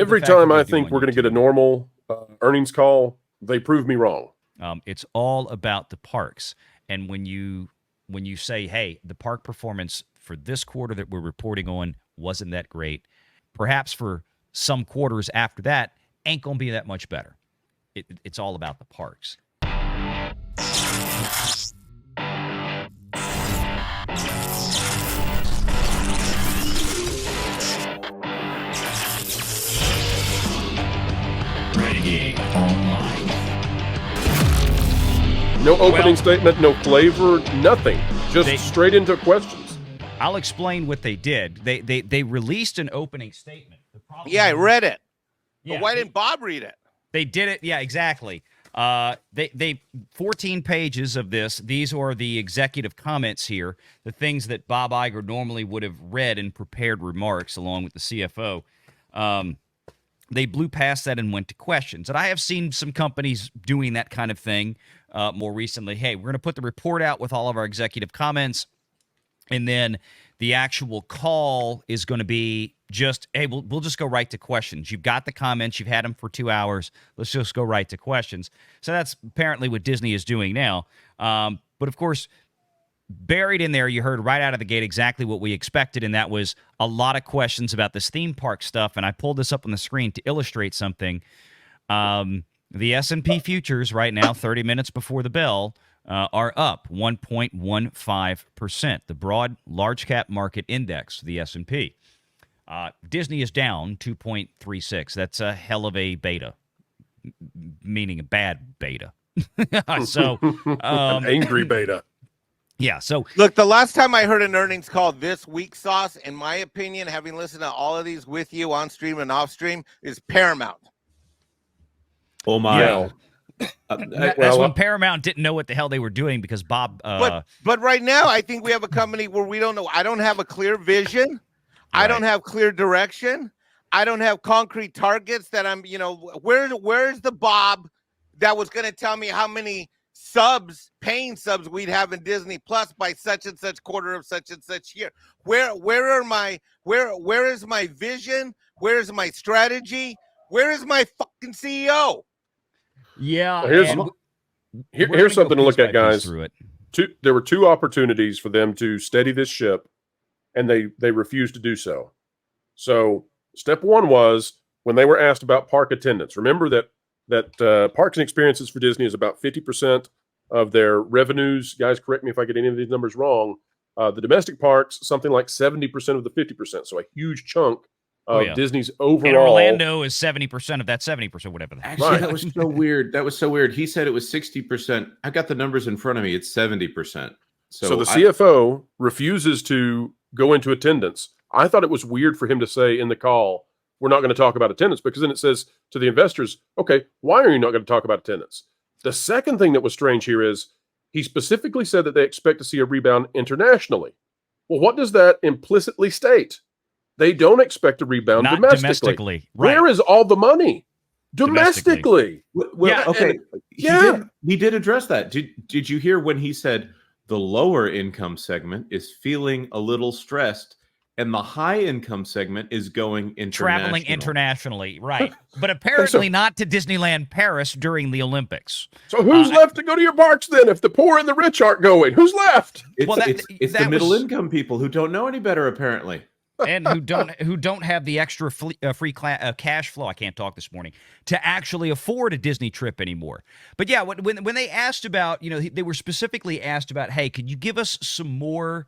Every time I think we're going to get a normal earnings call, they prove me wrong. It's all about the parks. And when you say, hey, the park performance for this quarter that we're reporting on wasn't that great, perhaps for some quarters after that ain't going to be that much better. It's all about the parks. Online. No opening statement, no flavor, nothing. Just straight into questions. I'll explain what they did. They released an opening statement. I read it. Yeah, but why didn't Bob read it? They did it. Yeah, exactly. They 14 pages of this. These are the executive comments here, the things that Bob Iger normally would have read in prepared remarks along with the CFO. They blew past that and went to questions. And I have seen some companies doing that kind of thing more recently. Hey, we're going to put the report out with all of our executive comments, and then the actual call is going to be just, hey, we'll just go right to questions. You've got the comments. You've had them for 2 hours. Let's just go right to questions. So that's apparently what Disney is doing now. But, of course, buried in there, you heard right out of the gate exactly what we expected, and that was a lot of questions about this theme park stuff. And I pulled this up on the screen to illustrate something. The S&P futures right now, 30 minutes before the bell, are up 1.15%. The broad large cap market index, the S&P. Disney is down 2.36. That's a hell of a beta, meaning a bad beta. So an angry beta. Yeah, so look, the last time I heard an earnings call this week, Sauce, in my opinion, having listened to all of these with you on stream and off stream, is Paramount. Oh my! Yeah. That's when Paramount didn't know what the hell they were doing because Bob. But right now, I think we have a company where we don't know. I don't have a clear vision. Right. I don't have clear direction. I don't have concrete targets that I'm. Where's the Bob that was going to tell me how many paying subs we'd have in Disney Plus by such and such quarter of such and such year? Where is my vision? Where is my strategy? Where is my fucking CEO? Yeah. Here's something to look at, guys. There were two opportunities for them to steady this ship, and they refused to do so. So step one was when they were asked about park attendance. Remember that parks and experiences for Disney is about 50% of their revenues. Guys, correct me if I get any of these numbers wrong. The domestic parks, something like 70% of the 50%. So a huge chunk of Disney's overall. And Orlando is 70% of that 70%, whatever. Actually, that was so weird. He said it was 60%. I got the numbers in front of me. It's 70%. So the CFO refuses to go into attendance. I thought it was weird for him to say in the call, we're not going to talk about attendance, because then it says to the investors, okay, why are you not going to talk about attendance? The second thing that was strange here is he specifically said that they expect to see a rebound internationally. Well, what does that implicitly state? They don't expect a rebound domestically. Right. Where is all the money? Domestically. Well, okay. He did address that. Did you hear when he said the lower income segment is feeling a little stressed and the high income segment is going international? Traveling internationally, right. But apparently not to Disneyland Paris during the Olympics. So who's left to go to your parks then if the poor and the rich aren't going? Who's left? It's the middle income people who don't know any better, apparently. And who don't have the extra free cash flow, I can't talk this morning, to actually afford a Disney trip anymore. But yeah, when they asked about, they were specifically asked about, hey, could you give us some more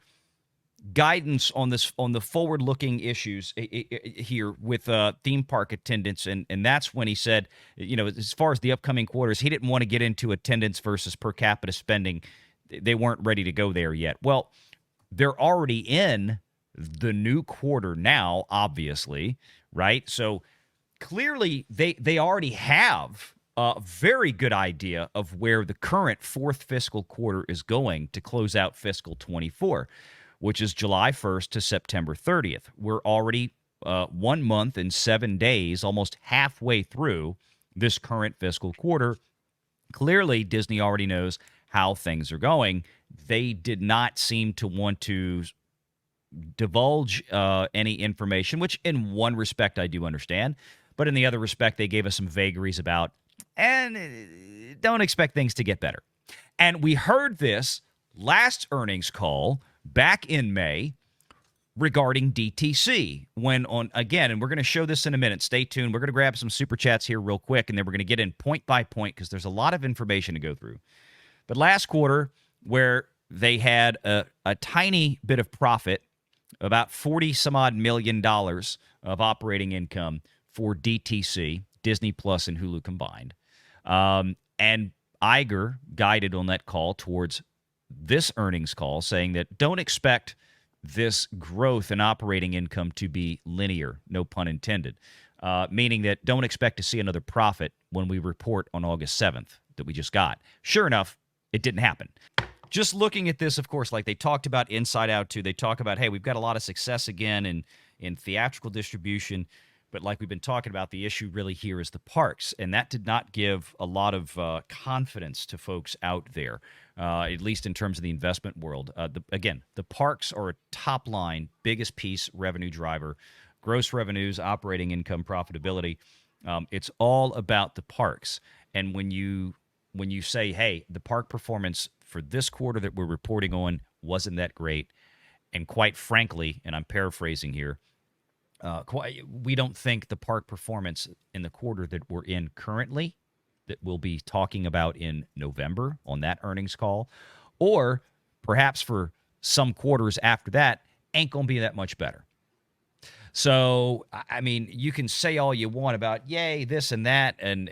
guidance on the forward-looking issues here with theme park attendance, and that's when he said, as far as the upcoming quarters, he didn't want to get into attendance versus per capita spending. They weren't ready to go there yet. Well, they're already in the new quarter now, obviously, right? So clearly they already have a very good idea of where the current fourth fiscal quarter is going to close out fiscal 24, which is July 1st to September 30th. We're already 1 month and 7 days, almost halfway through this current fiscal quarter. Clearly, Disney already knows how things are going. They did not seem to want to divulge any information, which in one respect I do understand. But in the other respect, they gave us some vagaries about, and don't expect things to get better. And we heard this last earnings call back in May regarding DTC when on, again, and we're going to show this in a minute. Stay tuned. We're going to grab some super chats here real quick, and then we're going to get in point by point because there's a lot of information to go through. But last quarter, where they had a tiny bit of profit, about $40-some-odd million of operating income for DTC, Disney Plus and Hulu combined. And Iger guided on that call towards this earnings call, saying that don't expect this growth in operating income to be linear, no pun intended, meaning that don't expect to see another profit when we report on August 7th that we just got. Sure enough, it didn't happen. Just looking at this, of course, like they talked about Inside Out 2, they talk about, hey, we've got a lot of success again in theatrical distribution, but like we've been talking about, the issue really here is the parks, and that did not give a lot of confidence to folks out there, at least in terms of the investment world. Again, the parks are a top-line, biggest piece revenue driver, gross revenues, operating income, profitability. It's all about the parks, and when you say, hey, the park performance for this quarter that we're reporting on wasn't that great, and quite frankly, and I'm paraphrasing here, we don't think the park performance in the quarter that we're in currently, that we'll be talking about in November on that earnings call, or perhaps for some quarters after that, ain't going to be that much better. So, I mean, you can say all you want about, yay, this and that, and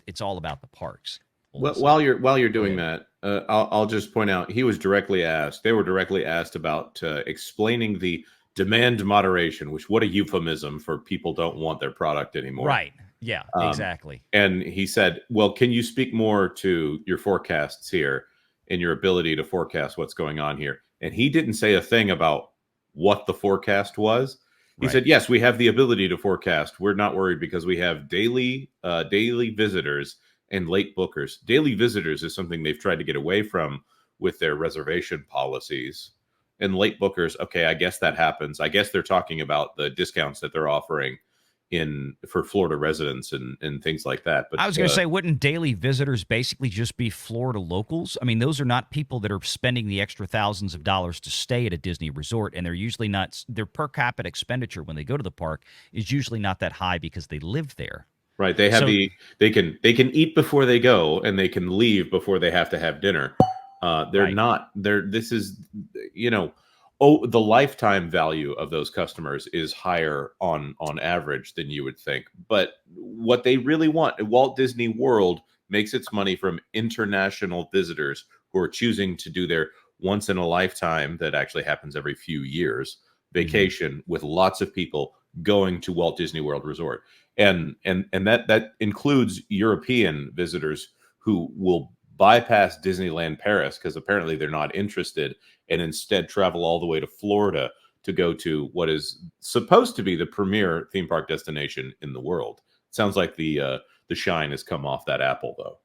it's all about the parks. Well, while you're doing that, I'll just point out he was directly asked. They were directly asked about explaining the demand moderation, which what a euphemism for people don't want their product anymore. Right. Yeah. Exactly. And he said, "Well, can you speak more to your forecasts here and your ability to forecast what's going on here?" And he didn't say a thing about what the forecast was. He said, "Yes, we have the ability to forecast. We're not worried because we have daily visitors and late bookers." Daily visitors is something they've tried to get away from with their reservation policies. And late bookers, okay, I guess that happens. I guess they're talking about the discounts that they're offering for Florida residents and things like that. But I was going to say, wouldn't daily visitors basically just be Florida locals? I mean, those are not people that are spending the extra thousands of dollars to stay at a Disney resort, and they're usually not, their per capita expenditure when they go to the park is usually not that high because they live there. Right. They have they can eat before they go, and they can leave before they have to have dinner. This is, the lifetime value of those customers is higher on average than you would think. But what they really want, Walt Disney World makes its money from international visitors who are choosing to do their once in a lifetime, that actually happens every few years, vacation with lots of people going to Walt Disney World Resort. And that includes European visitors who will bypass Disneyland Paris because apparently they're not interested, and instead travel all the way to Florida to go to what is supposed to be the premier theme park destination in the world. It sounds like the shine has come off that apple, though.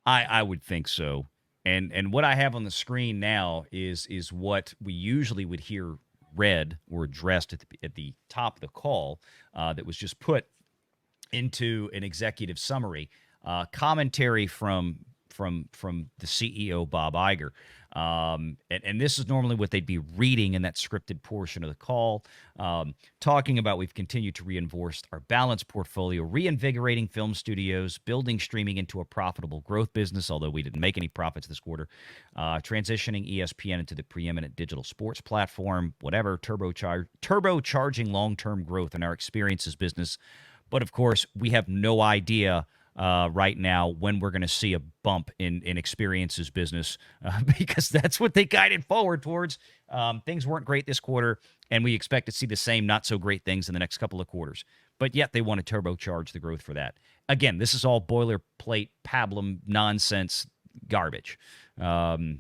I would think so. And what I have on the screen now is what we usually would hear read or addressed at the top of the call that was just put into an executive summary, commentary from the CEO, Bob Iger. And this is normally what they'd be reading in that scripted portion of the call, talking about we've continued to reinforce our balanced portfolio, reinvigorating film studios, building streaming into a profitable growth business, although we didn't make any profits this quarter, transitioning ESPN into the preeminent digital sports platform, whatever, turbocharging long-term growth in our experiences business. But, of course, we have no idea right now when we're going to see a bump in experiences business because that's what they guided forward towards. Things weren't great this quarter, and we expect to see the same not so great things in the next couple of quarters. But yet they want to turbocharge the growth for that. Again, this is all boilerplate, pablum, nonsense, garbage. Right,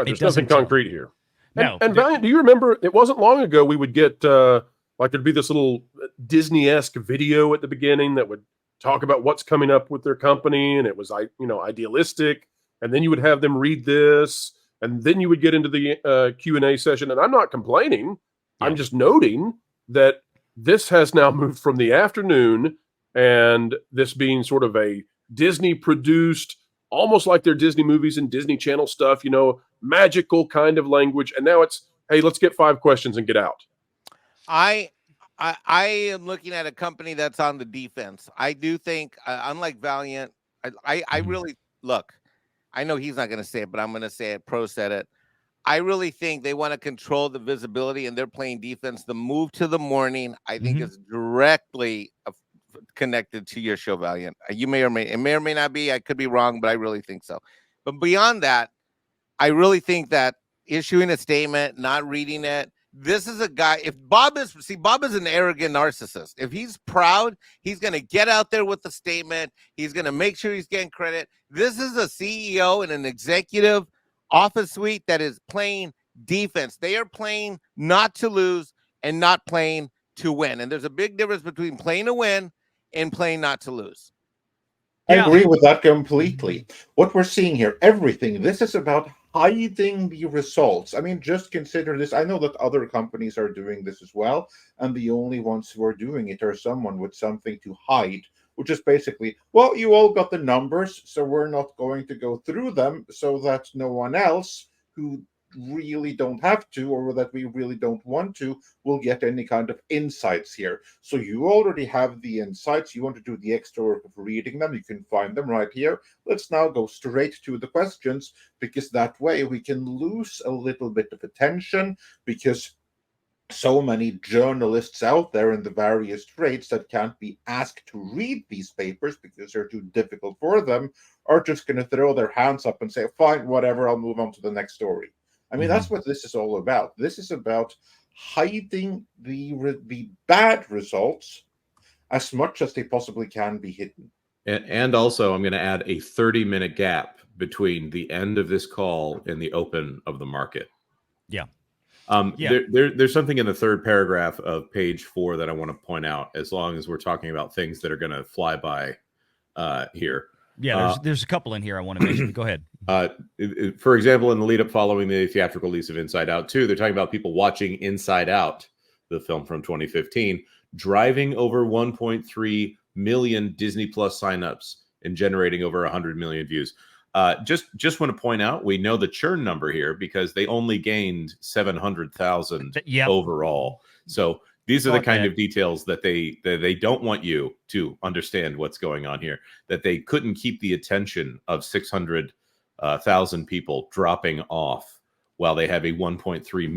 there's nothing concrete here. No. And Valiant, do you remember, it wasn't long ago we would get, like there'd be this little Disney-esque video at the beginning that would talk about what's coming up with their company, and it was idealistic, and then you would have them read this, and then you would get into the Q&A session. And I'm not complaining. Yeah. I'm just noting that this has now moved from the afternoon, and this being sort of a Disney produced, almost like their Disney movies and Disney Channel stuff, magical kind of language. And now it's, hey, let's get 5 questions and get out. I am looking at a company that's on the defense. I do think, unlike Valiant, I really look. I know he's not going to say it, but I'm going to say it. Pro said it. I really think they want to control the visibility, and they're playing defense. The move to the morning, I think, is directly connected to your show, Valiant. You may or may not be. I could be wrong, but I really think so. But beyond that, I really think that issuing a statement, not reading it. This is a guy. If Bob is an arrogant narcissist. If he's proud, he's going to get out there with the statement. He's going to make sure he's getting credit. This is a CEO and an executive office suite that is playing defense. They are playing not to lose and not playing to win. And there's a big difference between playing to win and playing not to lose. I agree with that completely. What we're seeing here, everything, this is about hiding the results. I mean, just consider this. I know that other companies are doing this as well, and the only ones who are doing it are someone with something to hide, which is basically, well, you all got the numbers, so we're not going to go through them so that no one else who really don't have to, or that we really don't want to, will get any kind of insights here. So you already have the insights. You want to do the extra work of reading them. You can find them right here. Let's now go straight to the questions, because that way we can lose a little bit of attention, because so many journalists out there in the various trades that can't be asked to read these papers because they're too difficult for them are just going to throw their hands up and say, fine, whatever, I'll move on to the next story. I mean, that's what this is all about. This is about hiding the bad results as much as they possibly can be hidden. And also, I'm going to add a 30-minute gap between the end of this call and the open of the market. Yeah. There's something in the third paragraph of page 4 that I want to point out, as long as we're talking about things that are going to fly by here. Yeah, there's a couple in here I want to mention. Go ahead. For example, in the lead up following the theatrical release of Inside Out 2, they're talking about people watching Inside Out, the film from 2015, driving over 1.3 million Disney Plus signups and generating over 100 million views. Just want to point out, we know the churn number here because they only gained 700,000 overall. So these are the kind of details that they don't want you to understand what's going on here, that they couldn't keep the attention of 600,000 people dropping off while they have a 1.3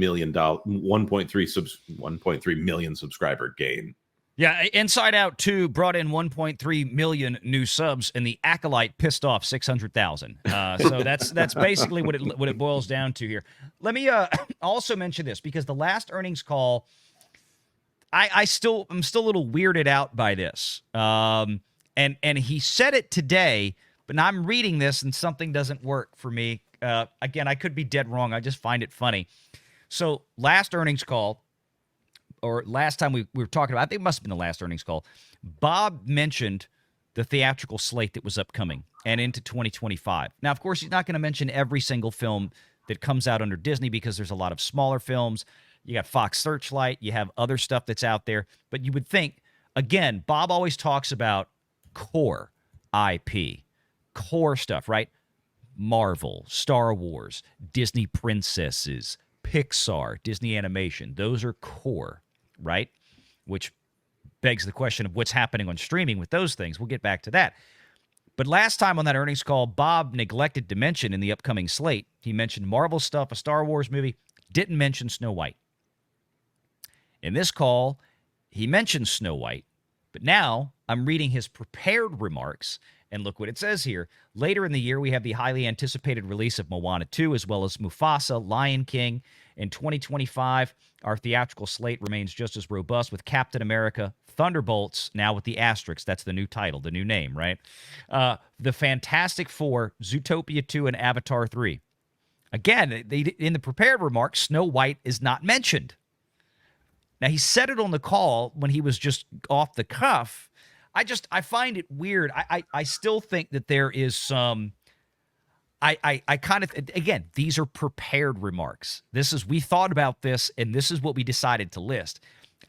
million subscriber gain. Yeah, Inside Out 2 brought in 1.3 million new subs, and the Acolyte pissed off 600,000. So that's basically what it boils down to here. Let me also mention this, because the last earnings call, I'm still a little weirded out by this. And he said it today, but now I'm reading this and something doesn't work for me. Again, I could be dead wrong. I just find it funny. So last earnings call, or last time we were talking about, I think it must have been the last earnings call, Bob mentioned the theatrical slate that was upcoming and into 2025. Now, of course, he's not going to mention every single film that comes out under Disney, because there's a lot of smaller films. You got Fox Searchlight, you have other stuff that's out there. But you would think, again, Bob always talks about core IP, core stuff, right? Marvel, Star Wars, Disney princesses, Pixar, Disney animation. Those are core, right? Which begs the question of what's happening on streaming with those things. We'll get back to that. But last time on that earnings call, Bob neglected to mention in the upcoming slate, he mentioned Marvel stuff, a Star Wars movie, didn't mention Snow White. In this call, he mentioned Snow White, but now I'm reading his prepared remarks, and look what it says here. Later in the year, we have the highly anticipated release of Moana 2, as well as Mufasa, Lion King. In 2025, our theatrical slate remains just as robust, with Captain America, Thunderbolts, now with the asterisk. That's the new title, the new name, right? The Fantastic Four, Zootopia 2, and Avatar 3. Again, in the prepared remarks, Snow White is not mentioned. Now, he said it on the call when he was just off the cuff. I find it weird. I still think that there is some... I kind of, again, these are prepared remarks. We thought about this, and this is what we decided to list.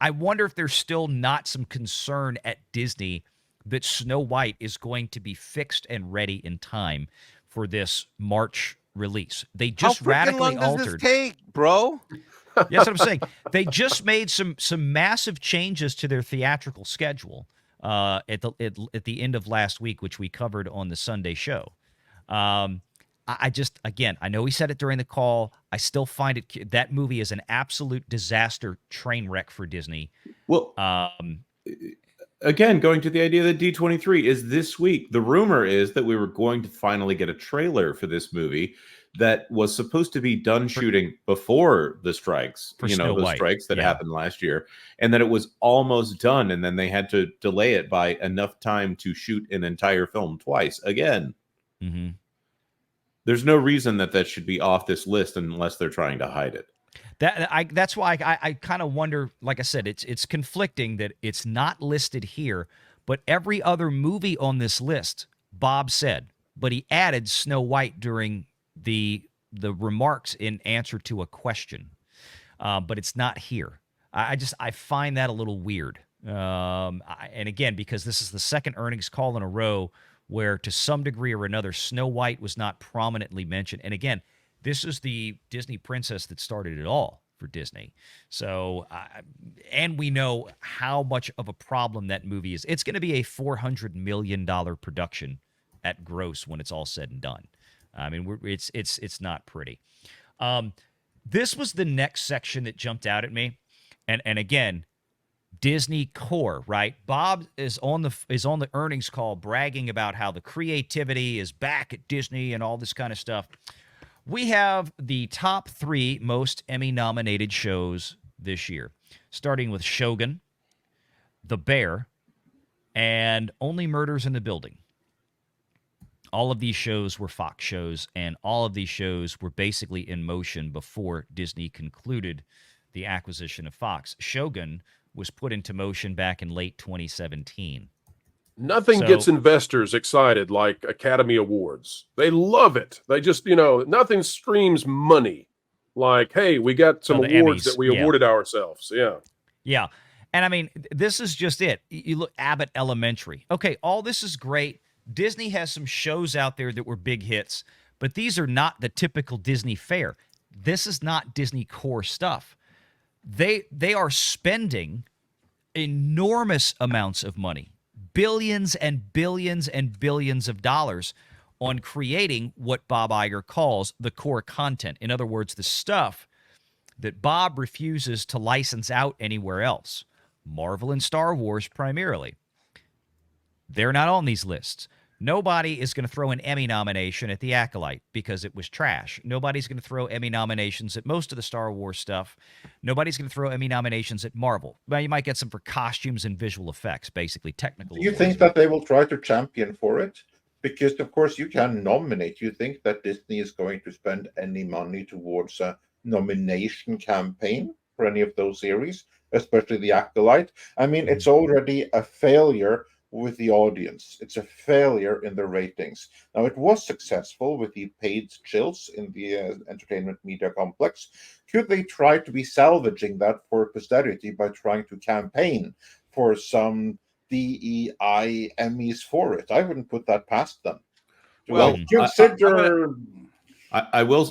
I wonder if there's still not some concern at Disney that Snow White is going to be fixed and ready in time for this March release. They just How freaking radically long does this altered. take, bro? That's what I'm saying. They just made some massive changes to their theatrical schedule at the end of last week, which we covered on the Sunday show. I just, again, I know he said it during the call. I still find that movie is an absolute disaster train wreck for Disney. Well, again, going to the idea that D23 is this week. The rumor is that we were going to finally get a trailer for this movie that was supposed to be done shooting before the strikes, strikes that happened last year, and that it was almost done, and then they had to delay it by enough time to shoot an entire film twice again. Mm-hmm. There's no reason that should be off this list unless they're trying to hide it. That's why I kind of wonder. Like I said, it's conflicting that it's not listed here, but every other movie on this list, Bob said, but he added Snow White during the remarks in answer to a question, but it's not here. I find that a little weird. And again, because this is the second earnings call in a row where, to some degree or another, Snow White was not prominently mentioned. And again, this is the Disney princess that started it all for Disney. So, and we know how much of a problem that movie is. It's going to be a $400 million production at gross when it's all said and done. I mean, it's not pretty. This was the next section that jumped out at me, and again, Disney core, right? Bob is on the earnings call bragging about how the creativity is back at Disney and all this kind of stuff. We have the top 3 most Emmy-nominated shows this year, starting with Shogun, The Bear, and Only Murders in the Building. All of these shows were Fox shows, and all of these shows were basically in motion before Disney concluded the acquisition of Fox. Shogun was put into motion back in late 2017. Nothing gets investors excited like Academy Awards. They love it. They just, nothing screams money like, hey, we got some awards that we awarded ourselves. Yeah. Yeah. And I mean, this is just it. You look, Abbott Elementary. Okay, all this is great. Disney has some shows out there that were big hits, but these are not the typical Disney fare. This is not Disney core stuff. They are spending enormous amounts of money, billions and billions and billions of dollars, on creating what Bob Iger calls the core content. In other words, the stuff that Bob refuses to license out anywhere else. Marvel and Star Wars primarily. They're not on these lists. Nobody is going to throw an Emmy nomination at The Acolyte because it was trash. Nobody's going to throw Emmy nominations at most of the Star Wars stuff. Nobody's going to throw Emmy nominations at Marvel. Well, you might get some for costumes and visual effects, basically technical. Do you think that they will try to champion for it? Because, of course, you can nominate. You think that Disney is going to spend any money towards a nomination campaign for any of those series, especially The Acolyte? I mean, it's already a failure with the audience. It's a failure in the ratings. Now, it was successful with the paid chills in the entertainment media complex. Could they try to be salvaging that for posterity by trying to campaign for some DEI Emmys for it? I wouldn't put that past them. Well, consider. I will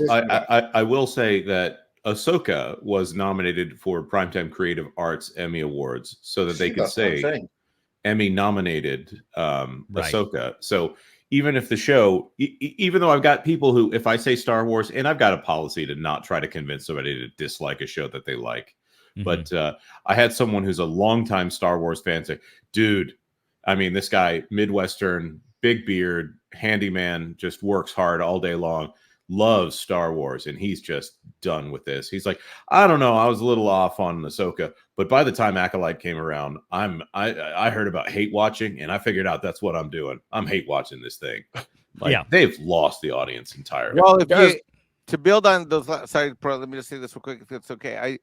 say that Ahsoka was nominated for Primetime Creative Arts Emmy Awards so that they could say Emmy nominated Ahsoka. So even if the show, even though I've got people who, if I say Star Wars, and I've got a policy to not try to convince somebody to dislike a show that they like, but I had someone who's a longtime Star Wars fan say, dude, I mean, this guy, Midwestern, big beard, handyman, just works hard all day long, loves Star Wars, and he's just done with this. He's like, I don't know, I was a little off on Ahsoka, but by the time Acolyte came around, I heard about hate watching, and I figured out that's what I'm doing. I'm hate watching this thing. They've lost the audience entirely. Well, to build on those, sorry, let me just say this real quick, if it's okay.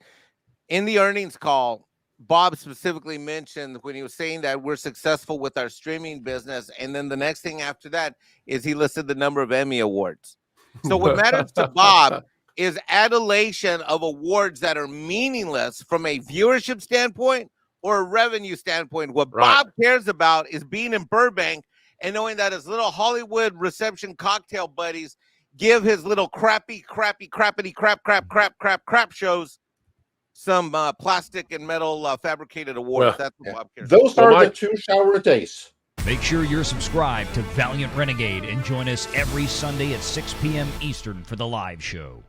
In the earnings call, Bob specifically mentioned when he was saying that we're successful with our streaming business, and then the next thing after that is he listed the number of Emmy awards. So what matters to Bob is adulation of awards that are meaningless from a viewership standpoint or a revenue standpoint. What Bob cares about is being in Burbank and knowing that his little Hollywood reception cocktail buddies give his little crap shows some plastic and metal fabricated awards. Well, that's what Bob cares Those about. are the 2 shower days. Make sure you're subscribed to Valiant Renegade and join us every Sunday at 6 p.m. Eastern for the live show.